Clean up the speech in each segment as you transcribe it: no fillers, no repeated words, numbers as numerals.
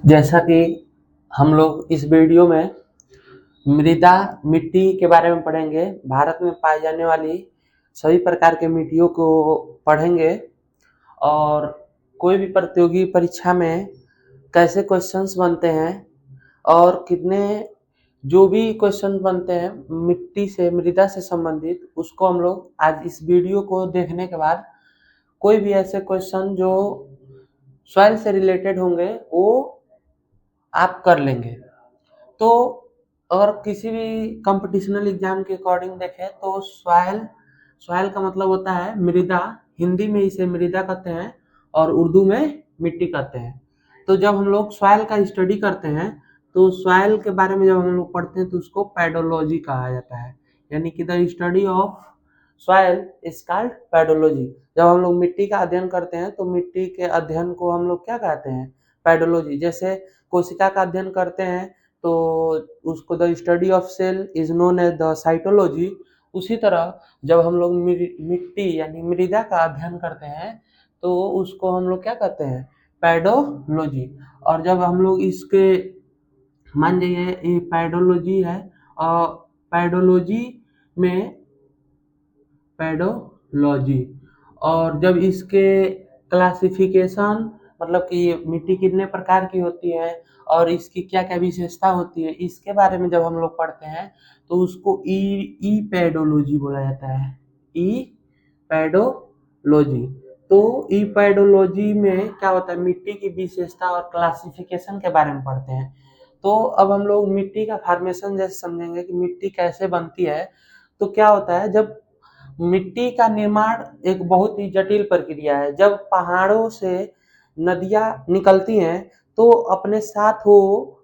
जैसा कि हम लोग इस वीडियो में मृदा मिट्टी के बारे में पढ़ेंगे। भारत में पाई जाने वाली सभी प्रकार के मिट्टियों को पढ़ेंगे और कोई भी प्रतियोगी परीक्षा में कैसे क्वेश्चंस बनते हैं और कितने जो भी क्वेश्चन बनते हैं मिट्टी से मृदा से संबंधित, उसको हम लोग आज इस वीडियो को देखने के बाद कोई भी ऐसे क्वेश्चन जो सॉइल से रिलेटेड होंगे वो आप कर लेंगे। तो अगर किसी भी कंपटीशनल एग्जाम के अकॉर्डिंग देखें तो सॉइल सॉइल का मतलब होता है मृदा। हिंदी में इसे मृदा कहते हैं और उर्दू में मिट्टी कहते हैं। तो जब हम लोग सॉइल का स्टडी करते हैं तो सॉइल के बारे में जब हम लोग पढ़ते हैं तो उसको पैडोलॉजी कहा जाता है, यानी कि the study of soil is called pedology. जब हम लोग मिट्टी का अध्ययन करते हैं तो मिट्टी के अध्ययन को हम लोग क्या कहते हैं, पैडोलॉजी। जैसे कोशिका का अध्ययन करते हैं तो उसको the study of cell is known as the cytology. उसी तरह जब हम लोग मिट्टी यानी मृदा का अध्ययन करते हैं तो उसको हम लोग क्या कहते हैं, पैडोलॉजी। और जब हम लोग इसके मान जाइए ये पैडोलॉजी है और पैडोलॉजी में पैडोलॉजी और जब इसके क्लासिफिकेशन मतलब कि मिट्टी कितने प्रकार की होती है और इसकी क्या क्या विशेषता होती है, इसके बारे में जब हम लोग पढ़ते हैं तो उसको ई पैडोलॉजी बोला जाता है। ई पैडोलॉजी। तो ई पैडोलॉजी में क्या होता है, मिट्टी की विशेषता और क्लासिफिकेशन के बारे में पढ़ते हैं। तो अब हम लोग मिट्टी का फॉर्मेशन जैसे समझेंगे कि मिट्टी कैसे बनती है। तो क्या होता है, जब मिट्टी का निर्माण एक बहुत ही जटिल प्रक्रिया है। जब पहाड़ों से नदियाँ निकलती हैं तो अपने साथ वो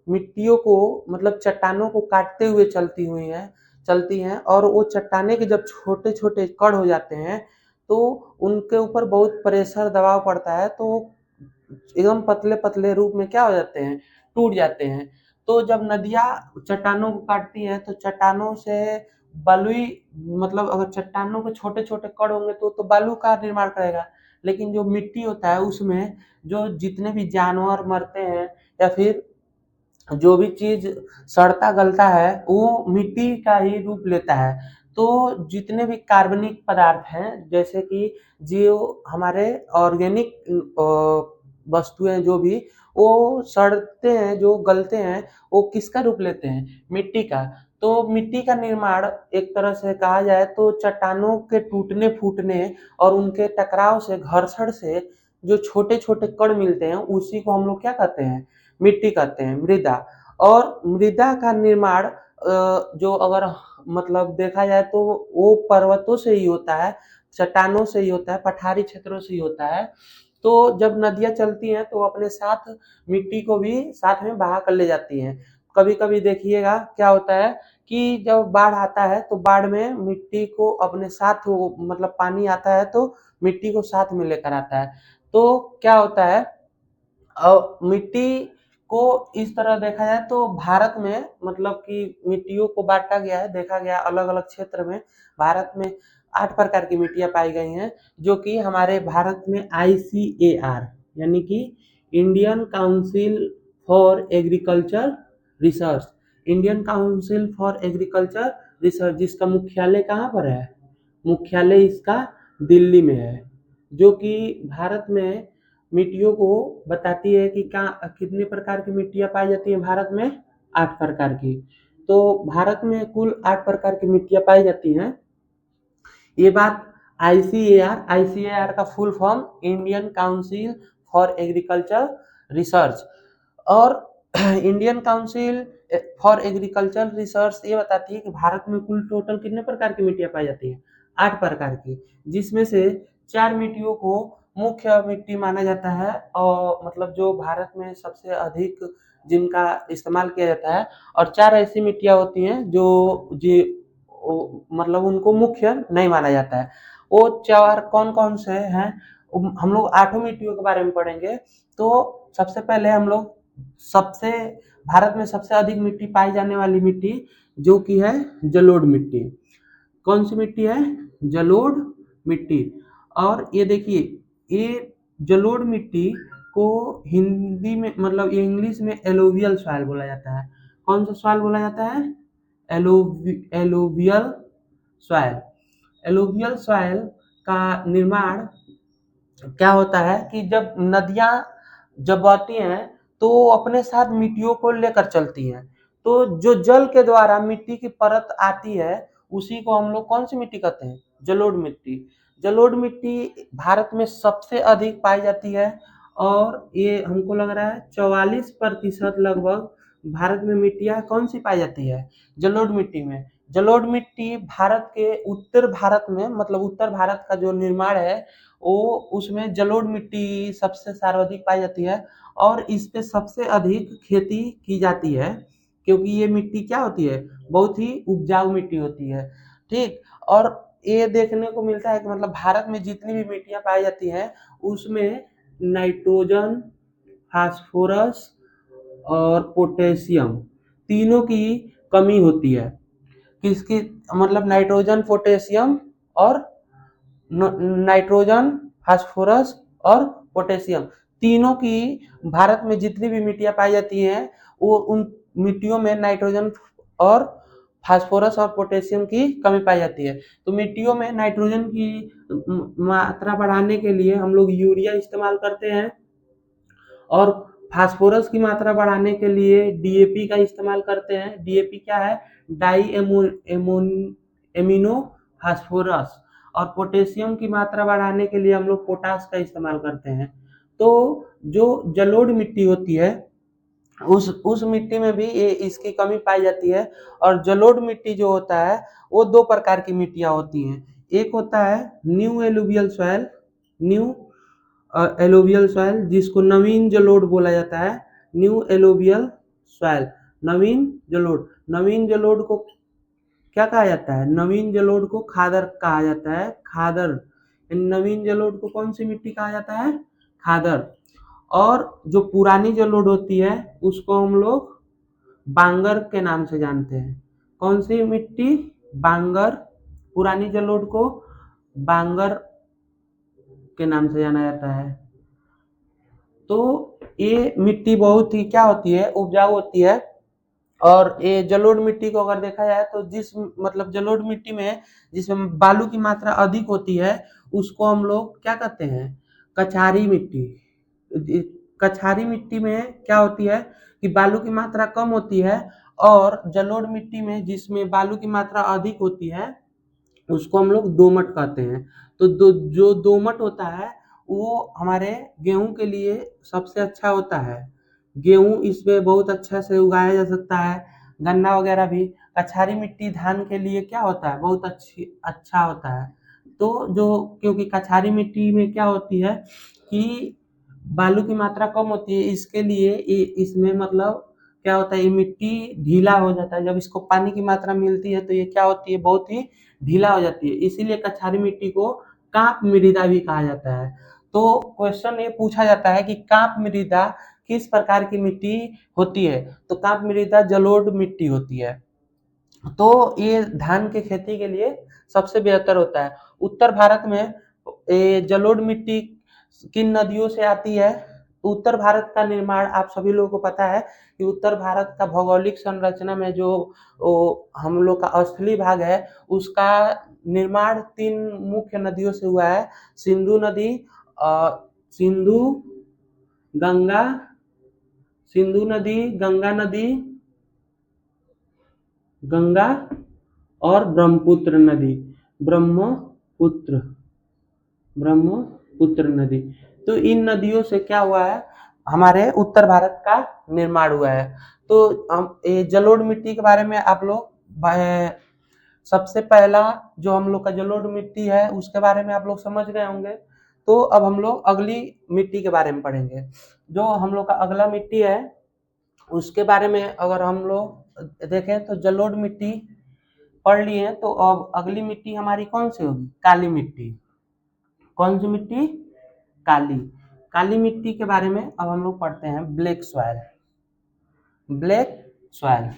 मिट्टियों को मतलब चट्टानों को काटते हुए चलती हैं और वो चट्टाने के जब छोटे छोटे कण हो जाते हैं तो उनके ऊपर बहुत प्रेशर दबाव पड़ता है तो एकदम पतले पतले रूप में क्या हो जाते हैं, टूट जाते हैं। तो जब नदियाँ चट्टानों को काटती हैं तो चट्टानों से बलुई मतलब अगर चट्टानों के छोटे छोटे कण होंगे तो बालू का निर्माण करेगा, लेकिन जो मिट्टी होता है उसमें जो जितने भी जानवर मरते हैं या फिर जो भी चीज सड़ता गलता है वो मिट्टी का ही रूप लेता है। तो जितने भी कार्बनिक पदार्थ हैं जैसे कि जो हमारे ऑर्गेनिक वस्तुएं जो भी वो सड़ते हैं जो गलते हैं वो किसका रूप लेते हैं, मिट्टी का। तो मिट्टी का निर्माण एक तरह से कहा जाए तो चट्टानों के टूटने फूटने और उनके टकराव से घर्षण से जो छोटे छोटे कण मिलते हैं उसी को हम लोग क्या कहते हैं, मिट्टी कहते हैं, मृदा। और मृदा का निर्माण जो अगर मतलब देखा जाए तो वो पर्वतों से ही होता है, चट्टानों से ही होता है, पठारी क्षेत्रों से ही होता है। तो जब नदियाँ चलती हैं तो अपने साथ मिट्टी को भी साथ में बहा कर ले जाती हैं। कभी कभी देखिएगा क्या होता है कि जब बाढ़ आता है तो बाढ़ में मिट्टी को अपने साथ वो मतलब पानी आता है तो मिट्टी को साथ में लेकर आता है। तो क्या होता है, मिट्टी को इस तरह देखा जाए तो भारत में मतलब कि मिट्टियों को बांटा गया है, देखा गया अलग अलग क्षेत्र में। भारत में 8 प्रकार की मिट्टियाँ पाई गई हैं जो कि हमारे भारत में ICAR यानी कि Indian Council for Agriculture research, Indian Council for Agriculture research जिसका मुख्यालय कहाँ पर है, मुख्यालय इसका दिल्ली में है। जो कि भारत में मिट्टियों को बताती है कि कितने प्रकार की मिट्टियाँ पाई जाती हैं भारत में, 8 प्रकार की। तो भारत में कुल 8 प्रकार की मिट्टियाँ पाई जाती हैं। ये बात ICAR का full form Indian Council for Agriculture Research. और Indian Council for Agriculture Research ये बताती है कि भारत में कुल टोटल कितने प्रकार की मिट्टियाँ पाई जाती हैं, 8 प्रकार की, जिसमें से 4 मिट्टियों को मुख्य मिट्टी माना जाता है और मतलब जो भारत में सबसे अधिक जिनका इस्तेमाल किया जाता है। और 4 ऐसी मिट्टियाँ होती हैं जो जी मतलब उनको मुख्य नहीं माना जाता है। वो 4 कौन कौन से हैं, हम लोग 8 मिट्टियों के बारे में पढ़ेंगे। तो सबसे पहले हम लोग सबसे भारत में सबसे अधिक मिट्टी पाई जाने वाली मिट्टी जो कि है जलोढ़ मिट्टी। कौन सी मिट्टी है, जलोढ़ मिट्टी। और ये देखिए ये जलोढ़ मिट्टी को हिंदी में मतलब इंग्लिश में एलोवियल सॉइल बोला जाता है। कौन सा सॉइल बोला जाता है? Alluvial soil. एलोवियल सॉइल का निर्माण क्या होता है कि जब नदियां जब बहती हैं तो अपने साथ मिट्टियों को लेकर चलती हैं। तो जो जल के द्वारा मिट्टी की परत आती है उसी को हम लोग कौन सी मिट्टी कहते हैं? जलोढ़ मिट्टी। जलोढ़ मिट्टी भारत में सबसे अधिक पाई जाती है और ये हमको लग रहा है 44% लगभग भारत में मिट्टियां कौन सी पाई जाती है? जलोढ़ मिट्टी में। जलोढ़ मिट्टी भारत के उत्तर भारत में मतलब उत्तर भारत का जो निर्माण है वो उसमें जलोढ़ मिट्टी सबसे सर्वाधिक पाई जाती है और इस पे सबसे अधिक खेती की जाती है क्योंकि ये मिट्टी क्या होती है? बहुत ही उपजाऊ मिट्टी होती है। ठीक। और ये देखने को मिलता है कि मतलब भारत में जितनी भी मिट्टियां पाई जाती हैं उसमें नाइट्रोजन, फास्फोरस और पोटेशियम तीनों की कमी होती है। किसकी? मतलब नाइट्रोजन, पोटेशियम और नाइट्रोजन, फास्फोरस और पोटेशियम तीनों की भारत में जितनी भी मिट्टियां पाई जाती हैं वो उन मिट्टियों में नाइट्रोजन और फास्फोरस और पोटेशियम की कमी पाई जाती है। तो मिट्टियों में नाइट्रोजन की मात्रा बढ़ाने के लिए हम लोग यूरिया इस्तेमाल करते हैं और फास्फोरस की मात्रा बढ़ाने के लिए डीएपी का इस्तेमाल करते हैं। डीएपी क्या है? Di amino phosphorus. और पोटेशियम की मात्रा बढ़ाने के लिए हम लोग पोटाश का इस्तेमाल करते हैं। तो जो जलोढ़ मिट्टी होती है उस मिट्टी में भी ये इसकी कमी पाई जाती है। और जलोढ़ मिट्टी जो होता है वो दो प्रकार की मिट्टियां होती हैं। एक होता है new alluvial soil, new alluvial soil जिसको नवीन जलोढ़ बोला जाता है। न्यू एलोवियल सॉइल, नवीन जलोढ़। नवीन जलोढ़ को क्या कहा जाता है? नवीन जलोढ़ को खादर कहा जाता है। खादर। नवीन जलोढ़ को कौन सी मिट्टी कहा जाता है? खादर। और जो पुरानी जलोढ़ होती है उसको हम लोग बांगर के नाम से जानते हैं। कौन सी मिट्टी? बांगर। पुरानी जलोढ़ को बांगर के नाम से जाना जाता है। तो ये मिट्टी बहुत ही क्या होती है? उपजाऊ होती है। और ये जलोढ़ मिट्टी को अगर देखा जाए तो जिस मतलब जलोढ़ मिट्टी में जिसमें बालू की मात्रा अधिक होती है उसको हम लोग क्या कहते हैं? कछारी मिट्टी। कछारी मिट्टी में क्या होती है कि बालू की मात्रा कम होती है और जलोढ़ मिट्टी में जिसमें बालू की मात्रा अधिक होती है उसको हम लोग दोमट कहते हैं। तो जो दोमट होता है वो हमारे गेहूं के लिए सबसे अच्छा होता है। गेहूं इसमें बहुत अच्छा से उगाया जा सकता है, गन्ना वगैरह भी। कछारी मिट्टी धान के लिए क्या होता है? बहुत अच्छा होता है। तो जो क्योंकि कछारी मिट्टी में क्या होती है कि बालू की मात्रा कम होती है इसके लिए इसमें मतलब क्या होता है ये मिट्टी ढीला हो जाता है। जब इसको पानी की मात्रा मिलती है तो ये क्या होती है? बहुत ही ढीला हो जाती है। इसीलिए कछारी मिट्टी को कांप मृदा भी कहा जाता है। तो क्वेश्चन ये पूछा जाता है कि कांप मृदा किस प्रकार की मिट्टी होती है? तो कांप मृदा जलोढ़ मिट्टी होती है। तो ये धान की खेती के लिए सबसे बेहतर होता है। उत्तर भारत में ये जलोढ़ मिट्टी किन नदियों से आती है? उत्तर भारत का निर्माण आप सभी लोगों को पता है कि उत्तर भारत का भौगोलिक संरचना में जो हम लोग का स्थलीय भाग है उसका निर्माण 3 मुख्य नदियों से हुआ है। सिंधु नदी, सिंधु गंगा, सिंधु नदी, गंगा नदी, गंगा और ब्रह्मपुत्र नदी। ब्रह्मपुत्र, ब्रह्मपुत्र नदी। तो इन नदियों से क्या हुआ है? हमारे उत्तर भारत का निर्माण हुआ है। तो हम ये जलोढ़ मिट्टी के बारे में आप लोग सबसे पहला जो हम लोग का जलोढ़ मिट्टी है उसके बारे में आप लोग समझ गए होंगे। तो अब हम लोग अगली मिट्टी के बारे में पढ़ेंगे। जो हम लोग का अगला मिट्टी है उसके बारे में अगर हम लोग देखें तो जलोढ़ मिट्टी पढ़ लिए तो अब अगली मिट्टी हमारी कौन सी होगी? काली मिट्टी। कौन सी मिट्टी? काली। काली मिट्टी के बारे में अब हम लोग पढ़ते हैं ब्लैक सॉइल। ब्लैक सॉइल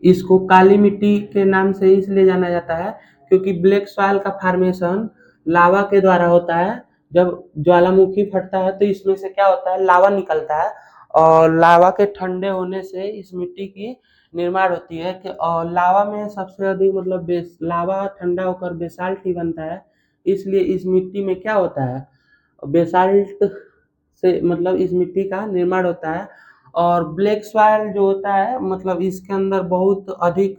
इसको काली मिट्टी के नाम से इसलिए जाना जाता है क्योंकि ब्लैक सॉइल का फॉर्मेशन लावा के द्वारा होता है जब ज्वालामुखी फटता है तो इसमें से क्या होता है, लावा निकलता है, और लावा के ठंडे होने से इस मिट्टी की निर्माण होती है कि और लावा में सबसे अधिक मतलब लावा ठंडा होकर बेसाल्ट ही बनता है। इसलिए इस मिट्टी में क्या होता है, बेसाल्ट से मतलब इस मिट्टी का निर्माण होता है। और ब्लैक सॉइल जो होता है मतलब इसके अंदर बहुत अधिक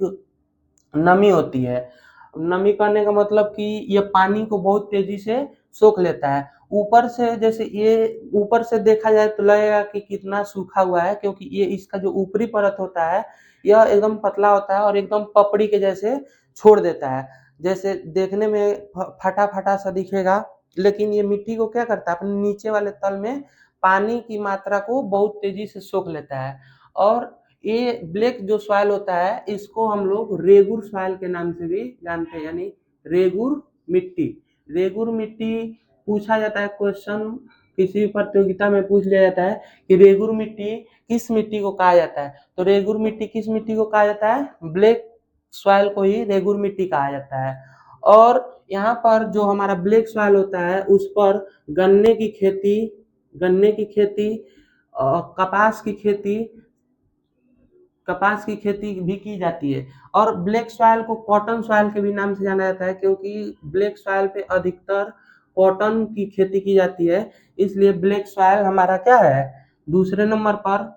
नमी होती है। नमी कहने का मतलब कि ये पानी को बहुत तेजी से सोख लेता है। ऊपर से जैसे ये ऊपर से देखा जाए तो लगेगा कि कितना सूखा हुआ है, क्योंकि ये इसका जो ऊपरी परत होता है यह एकदम पतला होता है और एकदम पपड़ी के जैसे छोड़ देता है, जैसे देखने में फटा फटा सा दिखेगा। लेकिन ये मिट्टी को क्या करता है, अपने नीचे वाले तल में पानी की मात्रा को बहुत तेजी से सोख लेता है। और ये ब्लैक जो सॉइल होता है इसको हम लोग रेगुर सॉइल के नाम से भी जानते हैं, यानी रेगुर मिट्टी। रेगुर मिट्टी पूछा जाता है क्वेश्चन, किसी भी प्रतियोगिता में पूछ लिया जाता है कि रेगुर मिट्टी किस मिट्टी को कहा जाता है, तो रेगुर मिट्टी किस मिट्टी को कहा जाता है, ब्लैक सॉइल को ही रेगुर मिट्टी कहा जाता है। और यहाँ पर जो हमारा ब्लैक सॉइल होता है उस पर गन्ने की खेती, गन्ने की खेती, कपास की खेती, कपास की खेती भी की जाती है। और ब्लैक सॉइल को कॉटन सॉइल के भी नाम से जाना जाता है, क्योंकि ब्लैक सॉइल पे अधिकतर कॉटन की खेती की जाती है, इसलिए ब्लैक सॉइल हमारा क्या है, दूसरे नंबर पर।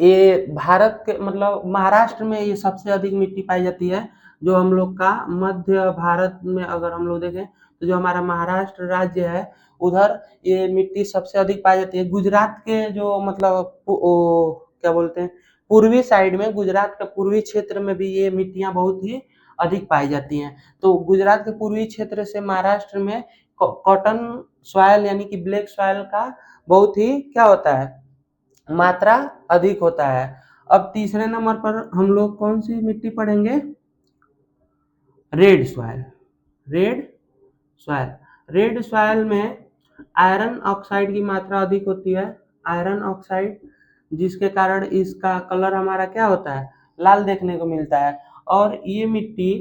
ये भारत के मतलब महाराष्ट्र में ये सबसे अधिक मिट्टी पाई जाती है। जो हम लोग का मध्य भारत में अगर हम लोग देखें तो जो हमारा महाराष्ट्र राज्य है उधर ये मिट्टी सबसे अधिक पाई जाती है। गुजरात के जो मतलब क्या बोलते हैं, पूर्वी साइड में, गुजरात के पूर्वी क्षेत्र में भी ये मिट्टियां बहुत ही अधिक पाई जाती हैं। तो गुजरात के पूर्वी क्षेत्र से महाराष्ट्र में कॉटन सॉइल यानी कि ब्लैक सॉइल का बहुत ही क्या होता है, मात्रा अधिक होता है। अब तीसरे नंबर पर हम लोग कौन सी मिट्टी पढ़ेंगे, red soil. Red soil, red soil में आयरन ऑक्साइड की मात्रा अधिक होती है, आयरन ऑक्साइड, जिसके कारण इसका कलर हमारा क्या होता है, लाल देखने को मिलता है। और ये मिट्टी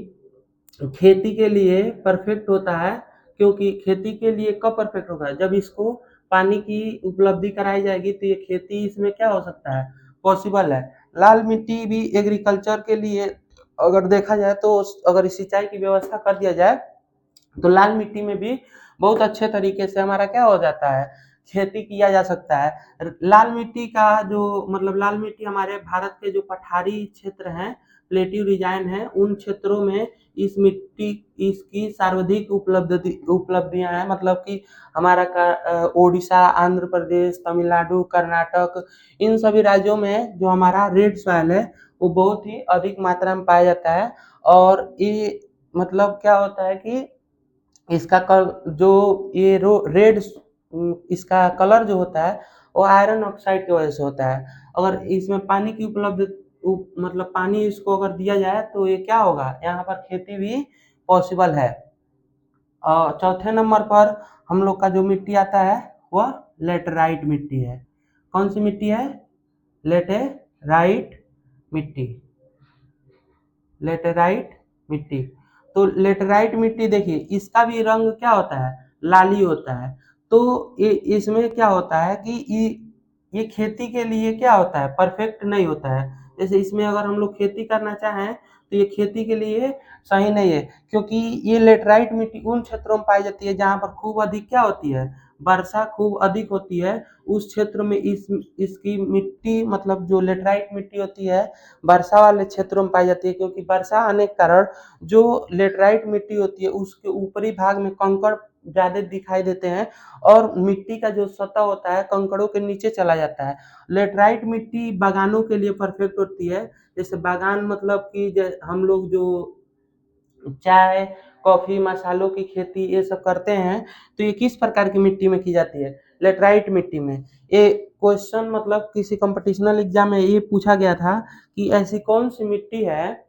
खेती के लिए परफेक्ट होता है, क्योंकि खेती के लिए कब परफेक्ट होगा, जब इसको पानी की उपलब्धि कराई जाएगी तो ये खेती इसमें क्या हो सकता है, पॉसिबल है। लाल मिट्टी भी एग्रीकल्चर के लिए अगर देखा जाए तो अगर सिंचाई की व्यवस्था कर दिया जाए तो लाल मिट्टी में भी बहुत अच्छे तरीके से हमारा क्या हो जाता है, खेती किया जा सकता है। लाल मिट्टी का जो मतलब लाल मिट्टी हमारे भारत के जो पठारी क्षेत्र हैं, प्लेट्यू रीजन है, उन क्षेत्रों में इस मिट्टी इसकी सर्वाधिक उपलब्धियां हैं। मतलब कि हमारा ओडिशा, आंध्र प्रदेश, तमिलनाडु, कर्नाटक, इन सभी राज्यों में जो हमारा रेड सॉइल है वो बहुत ही अधिक मात्रा में पाया जाता है। और ये मतलब क्या होता है कि इसका जो ये रेड, इसका कलर जो होता है वो आयरन ऑक्साइड की वजह से होता है। अगर इसमें पानी की मतलब पानी इसको अगर दिया जाए तो ये क्या होगा, यहाँ पर खेती भी पॉसिबल है। और चौथे नंबर पर हम लोग का जो मिट्टी आता है वह लेटराइट मिट्टी है। कौन सी मिट्टी है, लेटेराइट मिट्टी, लेटेराइट मिट्टी। तो लेटेराइट मिट्टी देखिए इसका भी रंग क्या होता है, लाली होता है। तो इसमें क्या होता है कि ये खेती के लिए क्या होता है, परफेक्ट नहीं होता है। जैसे इसमें अगर हम लोग खेती करना चाहें तो ये खेती के लिए सही नहीं है, क्योंकि ये लेटराइट मिट्टी उन क्षेत्रों में पाई जाती है जहाँ पर खूब अधिक क्या होती है, वर्षा खूब अधिक होती है। उस क्षेत्र में इसकी मिट्टी मतलब जो लेटराइट मिट्टी होती है वर्षा वाले क्षेत्रों में पाई जाती है, क्योंकि वर्षा आने के कारण जो लेटराइट मिट्टी होती है उसके ऊपरी भाग में कंकड़ ज्यादा दिखाई देते हैं और मिट्टी का जो सतह होता है कंकड़ों के नीचे चला जाता है। लेटराइट मिट्टी बागानों के लिए परफेक्ट होती है। जैसे बागान मतलब कि हम लोग जो चाय, कॉफी, मसालों की खेती ये सब करते हैं तो ये किस प्रकार की मिट्टी में की जाती है, लेटराइट मिट्टी में। ये क्वेश्चन मतलब किसी कंपटीशनल एग्जाम में ये पूछा गया था कि ऐसी कौन सी मिट्टी है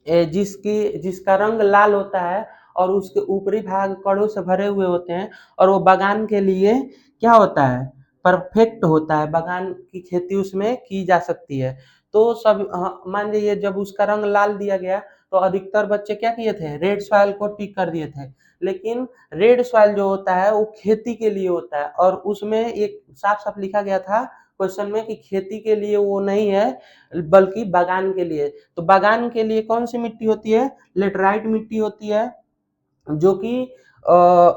जिसका रंग लाल होता है और उसके ऊपरी भाग कड़ों से भरे हुए होते हैं और वो बागान के लिए क्या होता है, परफेक्ट होता है, बागान की खेती उसमें की जा सकती है। तो सब मान लीजिए जब उसका रंग लाल दिया गया तो अधिकतर बच्चे क्या किए थे, रेड सॉइल को टिक कर दिए थे। लेकिन रेड सॉइल जो होता है वो खेती के लिए होता है, और उसमें एक साफ साफ लिखा गया था क्वेश्चन में कि खेती के लिए वो नहीं है बल्कि बागान के लिए। तो बागान के लिए कौन सी मिट्टी होती है, लेटराइट मिट्टी होती है, जो कि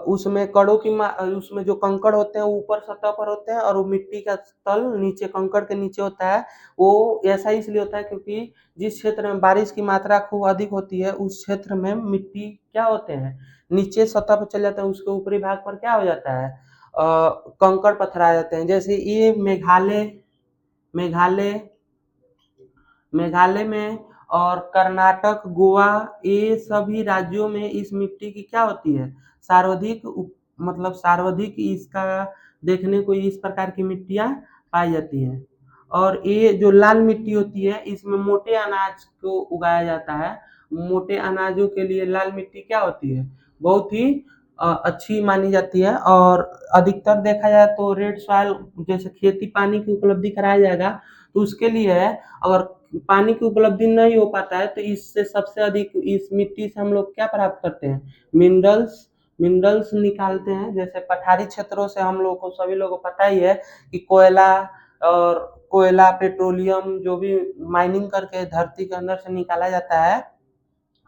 उसमें कड़ों की उसमें जो कंकड़ होते हैं वो ऊपर सतह पर होते हैं, और वो मिट्टी का तल नीचे कंकड़ के नीचे होता है। वो ऐसा इसलिए होता है क्योंकि जिस क्षेत्र में बारिश की मात्रा खूब अधिक होती है उस क्षेत्र में मिट्टी क्या होते हैं, नीचे सतह पर चले जाते हैं, उसके ऊपरी भाग पर क्या हो जाता है, कंकड़ पत्थर आ जाते हैं। जैसे ये मेघालय मेघालय मेघालय में और कर्नाटक, गोवा, ये सभी राज्यों में इस मिट्टी की क्या होती है, सर्वाधिक मतलब सर्वाधिक इसका देखने को इस प्रकार की मिट्टियां पाई जाती हैं। और ये जो लाल मिट्टी होती है इसमें मोटे अनाज को उगाया जाता है। मोटे अनाजों के लिए लाल मिट्टी क्या होती है, बहुत ही अच्छी मानी जाती है। और अधिकतर देखा जाए तो रेड सॉइल, जैसे खेती पानी की उपलब्धि कराया जाएगा तो उसके लिए है। अगर पानी की उपलब्धि नहीं हो पाता है तो इससे सबसे अधिक इस मिट्टी से हम लोग क्या प्राप्त करते हैं, मिनरल्स मिनरल्स निकालते हैं। जैसे पठारी क्षेत्रों से हम लोग को, सभी लोगों को पता ही है कि कोयला पेट्रोलियम जो भी माइनिंग करके धरती के अंदर से निकाला जाता है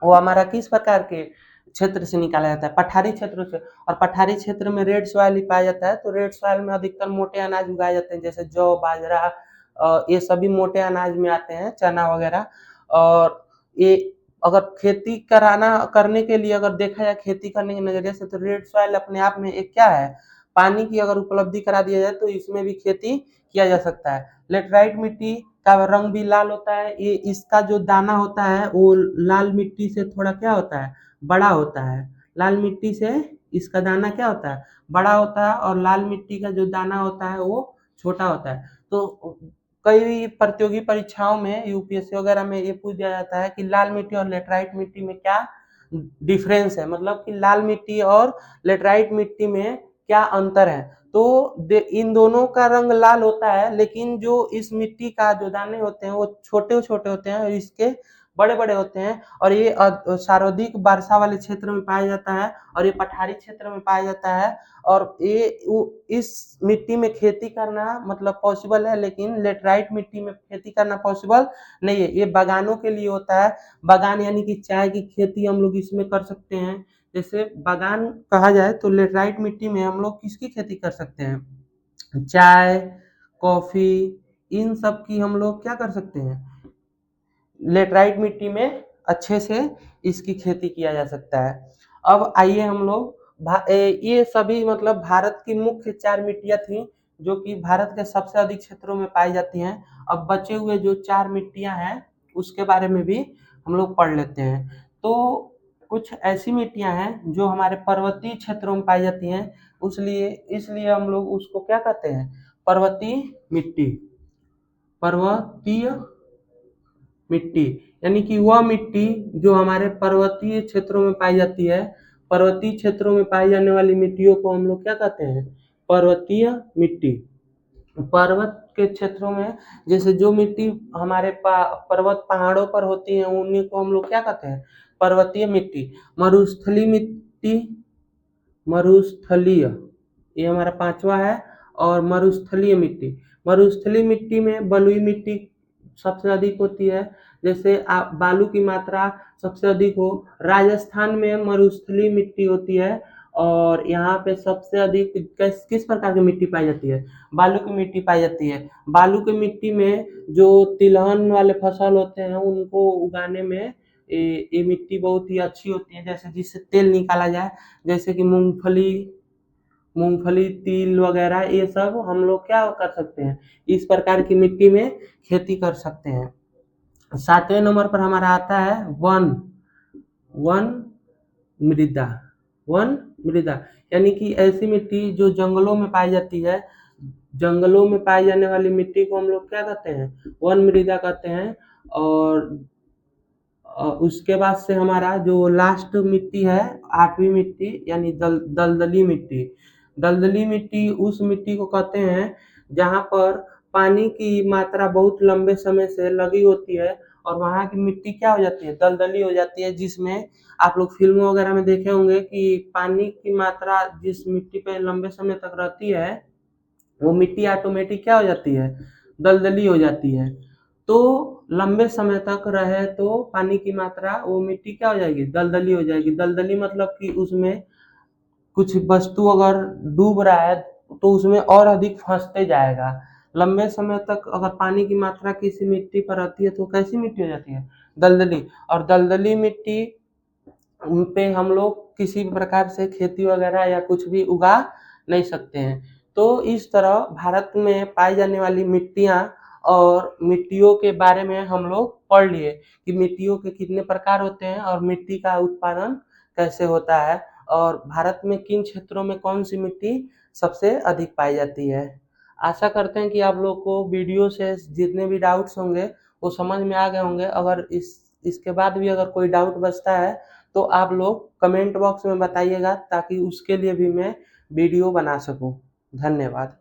वो हमारा किस प्रकार के क्षेत्र से निकाला जाता है, पठारी क्षेत्र से। और पठारी क्षेत्र में रेड सॉइल ही पाया जाता है, तो रेड सॉइल में अधिकतर मोटे अनाज उगाए जाते हैं, जैसे जौ, बाजरा, ये सभी मोटे अनाज में आते हैं, चना वगैरह। और ये अगर खेती करने के लिए अगर देखा जाए खेती करने के नजरिए से, तो रेड सॉइल अपने आप में एक क्या है, पानी की अगर उपलब्धि करा दिया जाए तो इसमें भी खेती किया जा सकता है। लेटराइट मिट्टी का रंग भी लाल होता है, ये इसका जो दाना होता है वो लाल मिट्टी से थोड़ा क्या होता है, बड़ा होता है। लाल मिट्टी से इसका दाना क्या होता है, बड़ा होता है, और लाल मिट्टी का जो दाना होता है वो छोटा होता है। तो कई प्रतियोगी परीक्षाओं में यूपीएससी वगैरह में ये पूछ दिया जाता है कि लाल मिट्टी और लेटराइट मिट्टी में क्या डिफरेंस है, मतलब कि लाल मिट्टी और लेटराइट मिट्टी में क्या अंतर है। तो इन दोनों का रंग लाल होता है, लेकिन जो इस मिट्टी का जो दाने होते हैं वो छोटे छोटे होते हैं और इसके बड़े बड़े होते हैं। और ये सर्वाधिक वर्षा वाले क्षेत्र में पाया जाता है, और ये पठारी क्षेत्र में पाया जाता है। और ये इस मिट्टी में खेती करना मतलब पॉसिबल है, लेकिन लेटराइट मिट्टी में खेती करना पॉसिबल नहीं है। ये बागानों के लिए होता है, बागान यानी कि चाय की खेती हम लोग इसमें कर सकते हैं। जैसे बागान कहा जाए तो लेटराइट मिट्टी में हम लोग किसकी खेती कर सकते हैं, चाय, कॉफी, इन सब की हम लोग क्या कर सकते हैं, लेटराइट मिट्टी में अच्छे से इसकी खेती किया जा सकता है। अब आइए हम लोग ये सभी मतलब भारत की मुख्य 4 मिट्टियाँ थी जो कि भारत के सबसे अधिक क्षेत्रों में पाई जाती हैं। अब बचे हुए जो 4 मिट्टियाँ हैं उसके बारे में भी हम लोग पढ़ लेते हैं। तो कुछ ऐसी मिट्टियाँ हैं जो हमारे पर्वतीय क्षेत्रों में पाई जाती हैं, इसलिए इसलिए हम लोग उसको क्या कहते हैं, पर्वतीय मिट्टी। पर्वतीय मिट्टी यानी कि वह मिट्टी जो हमारे पर्वतीय क्षेत्रों में पाई जाती है। पर्वतीय क्षेत्रों में पाई जाने वाली मिट्टियों को हम लोग क्या कहते हैं, पर्वतीय मिट्टी। पर्वत के क्षेत्रों में जैसे जो मिट्टी हमारे पर्वत पहाड़ों पर होती है उन्हीं को हम लोग क्या कहते हैं, पर्वतीय मिट्टी। मरुस्थलीय मिट्टी, मरुस्थलीय ये हमारा पांचवा है। और मरुस्थलीय मिट्टी, मरुस्थलीय मिट्टी में बलुई मिट्टी सबसे अधिक होती है। जैसे बालू की मात्रा सबसे अधिक हो, राजस्थान में मरुस्थलीय मिट्टी होती है। और यहाँ पे सबसे अधिक किस प्रकार की मिट्टी पाई जाती है, बालू की मिट्टी पाई जाती है। बालू की मिट्टी में जो तिलहन वाले फसल होते हैं उनको उगाने में ये मिट्टी बहुत ही अच्छी होती है, जैसे जिससे तेल निकाला जाए, जैसे कि मूंगफली मूंगफली तिल वगैरह ये सब हम लोग क्या कर सकते हैं, इस प्रकार की मिट्टी में खेती कर सकते हैं। 7वें नंबर पर हमारा आता है वन वन मृदा। वन मृदा यानी कि ऐसी मिट्टी जो जंगलों में पाई जाती है। जंगलों में पाई जाने वाली मिट्टी को हम लोग क्या कहते हैं, वन मृदा कहते हैं। और उसके बाद से हमारा जो लास्ट मिट्टी है, 8वीं मिट्टी यानी दलदली मिट्टी। दलदली मिट्टी उस मिट्टी को कहते हैं जहाँ पर पानी की मात्रा बहुत लंबे समय से लगी होती है और वहाँ की मिट्टी क्या हो जाती है, दलदली हो जाती है, जिसमें आप लोग फिल्मों वगैरह में देखे होंगे कि पानी की मात्रा जिस मिट्टी पे लंबे समय तक रहती है वो मिट्टी ऑटोमेटिक क्या हो जाती है, दलदली हो जाती है। तो लंबे समय तक रहे तो पानी की मात्रा वो मिट्टी क्या हो जाएगी, दलदली हो जाएगी। दलदली मतलब कि उसमें कुछ वस्तु अगर डूब रहा है तो उसमें और अधिक फंसते जाएगा। लंबे समय तक अगर पानी की मात्रा किसी मिट्टी पर रहती है तो कैसी मिट्टी हो जाती है, दलदली। और दलदली मिट्टी पे हम लोग किसी भी प्रकार से खेती वगैरह या कुछ भी उगा नहीं सकते हैं। तो इस तरह भारत में पाई जाने वाली मिट्टियाँ और मिट्टियों के बारे में हम लोग पढ़ लिए कि मिट्टियों के कितने प्रकार होते हैं और मिट्टी का उत्पादन कैसे होता है और भारत में किन क्षेत्रों में कौन सी मिट्टी सबसे अधिक पाई जाती है। आशा करते हैं कि आप लोग को वीडियो से जितने भी डाउट्स होंगे वो समझ में आ गए होंगे। अगर इसके बाद भी अगर कोई डाउट बचता है तो आप लोग कमेंट बॉक्स में बताइएगा ताकि उसके लिए भी मैं वीडियो बना सकूं। धन्यवाद।